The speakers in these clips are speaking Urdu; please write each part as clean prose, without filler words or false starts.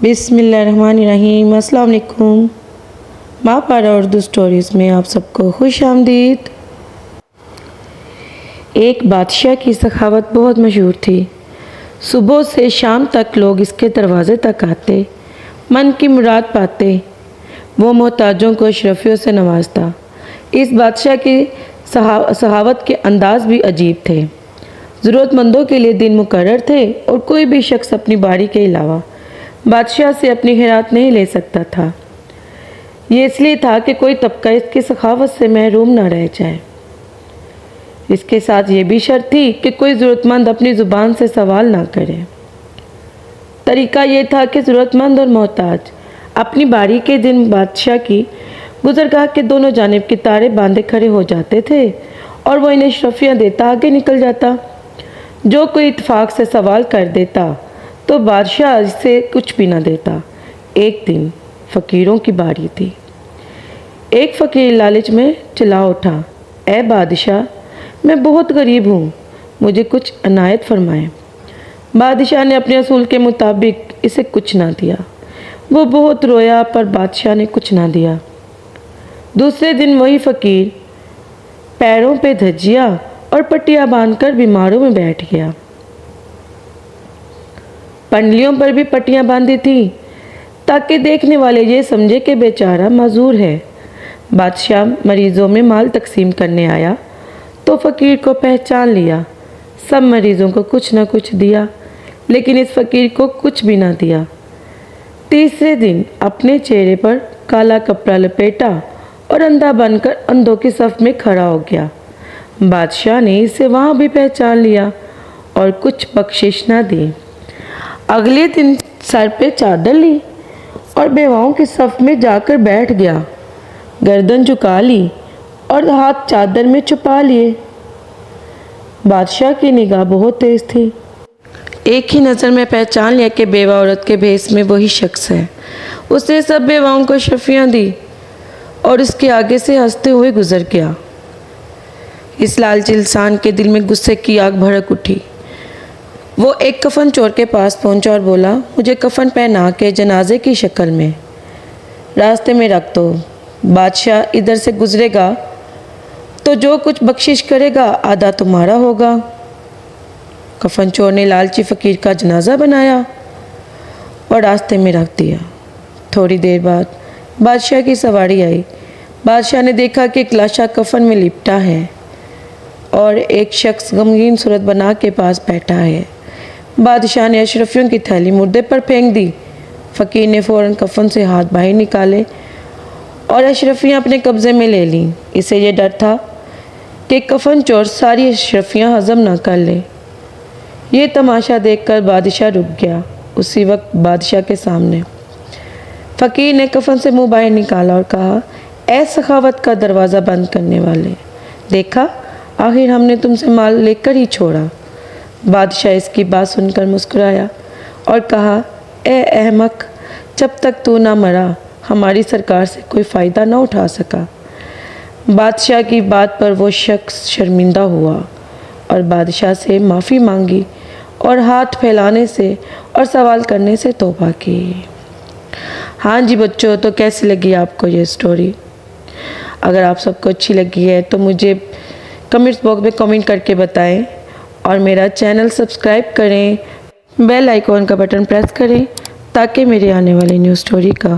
بسم اللہ الرحمن الرحیم۔ السلام علیکم۔ ماں پارا اردو سٹوریز میں آپ سب کو خوش آمدید۔ ایک بادشاہ کی سخاوت بہت مشہور تھی۔ صبح سے شام تک لوگ اس کے دروازے تک آتے، من کی مراد پاتے، وہ محتاجوں کو اشرفیوں سے نوازتا۔ اس بادشاہ کی سخاوت کے انداز بھی عجیب تھے۔ ضرورت مندوں کے لیے دن مقرر تھے اور کوئی بھی شخص اپنی باری کے علاوہ بادشاہ سے اپنی خیرات نہیں لے سکتا تھا۔ یہ اس لیے تھا کہ کوئی طبقہ اس کی سخاوت سے محروم نہ رہ جائے۔ اس کے ساتھ یہ بھی شرط تھی کہ کوئی ضرورت مند اپنی زبان سے سوال نہ کرے۔ طریقہ یہ تھا کہ ضرورت مند اور محتاج اپنی باری کے دن بادشاہ کی گزرگاہ کے دونوں جانب قطاریں باندھے کھڑے ہو جاتے تھے اور وہ انہیں اشرفیاں دیتا آگے نکل جاتا۔ جو کوئی اتفاق سے سوال کر دیتا تو بادشاہ اسے کچھ بھی نہ دیتا۔ ایک دن فقیروں کی باری تھی۔ ایک فقیر لالچ میں چلا اٹھا، اے بادشاہ، میں بہت غریب ہوں، مجھے کچھ عنایت فرمائیں۔ بادشاہ نے اپنے اصول کے مطابق اسے کچھ نہ دیا۔ وہ بہت رویا پر بادشاہ نے کچھ نہ دیا۔ دوسرے دن وہی فقیر پیروں پہ دھجیاں اور پٹیاں باندھ کر بیماروں میں بیٹھ گیا۔ پنڈلیوں پر بھی پٹیاں باندھی تھیں تاکہ دیکھنے والے یہ سمجھے کہ بیچارہ معذور ہے۔ بادشاہ مریضوں میں مال تقسیم کرنے آیا تو فقیر کو پہچان لیا۔ سب مریضوں کو کچھ نہ کچھ دیا، لیکن اس فقیر کو کچھ بھی نہ دیا۔ تیسرے دن اپنے چہرے پر کالا کپڑا لپیٹا اور اندھا بن کر اندھوں کی صف میں کھڑا ہو گیا۔ بادشاہ نے اسے وہاں بھی پہچان لیا اور کچھ بخشش نہ دی۔ اگلے دن سر پہ چادر لی اور بیواؤں کی صف میں جا کر بیٹھ گیا۔ گردن جھکا لی اور ہاتھ چادر میں چھپا لیے۔ بادشاہ کی نگاہ بہت تیز تھی۔ ایک ہی نظر میں پہچان لیا کہ بیوہ عورت کے بھیس میں وہی شخص ہے۔ اس نے سب بیواؤں کو اشرفیاں دی اور اس کے آگے سے ہنستے ہوئے گزر گیا۔ اس لالچی انسان کے دل میں غصے کی آگ بھڑک اٹھی۔ وہ ایک کفن چور کے پاس پہنچا اور بولا، مجھے کفن پہنا کے جنازے کی شکل میں راستے میں رکھ دو۔ بادشاہ ادھر سے گزرے گا تو جو کچھ بخشش کرے گا آدھا تمہارا ہوگا۔ کفن چور نے لالچی فقیر کا جنازہ بنایا اور راستے میں رکھ دیا۔ تھوڑی دیر بعد بادشاہ کی سواری آئی۔ بادشاہ نے دیکھا کہ ایک لاشا کفن میں لپٹا ہے اور ایک شخص غمگین صورت بنا کے پاس بیٹھا ہے۔ بادشاہ نے اشرفیوں کی تھیلی مردے پر پھینک دی۔ فقیر نے فوراً کفن سے ہاتھ باہر نکالے اور اشرفیاں اپنے قبضے میں لے لیں۔ اسے یہ ڈر تھا کہ کفن چور ساری اشرفیاں ہضم نہ کر لے۔ یہ تماشا دیکھ کر بادشاہ رک گیا۔ اسی وقت بادشاہ کے سامنے فقیر نے کفن سے منہ باہر نکالا اور کہا، اے سخاوت کا دروازہ بند کرنے والے، دیکھا آخر ہم نے تم سے مال لے کر ہی چھوڑا۔ بادشاہ اس کی بات سن کر مسکرایا اور کہا، اے احمق، جب تک تو نہ مرا ہماری سرکار سے کوئی فائدہ نہ اٹھا سکا۔ بادشاہ کی بات پر وہ شخص شرمندہ ہوا اور بادشاہ سے معافی مانگی اور ہاتھ پھیلانے سے اور سوال کرنے سے توبہ کی۔ ہاں جی بچوں، تو کیسی لگی آپ کو یہ سٹوری؟ اگر آپ سب کو اچھی لگی ہے تو مجھے کمنٹس باکس میں کمنٹ کر کے بتائیں اور میرا چینل سبسکرائب کریں، بیل آئیکن کا بٹن پریس کریں تاکہ میری آنے والی نیو سٹوری کا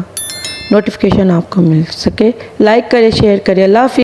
نوٹیفیکیشن آپ کو مل سکے۔ لائک کریں، شیئر کریں۔ اللہ حافظ۔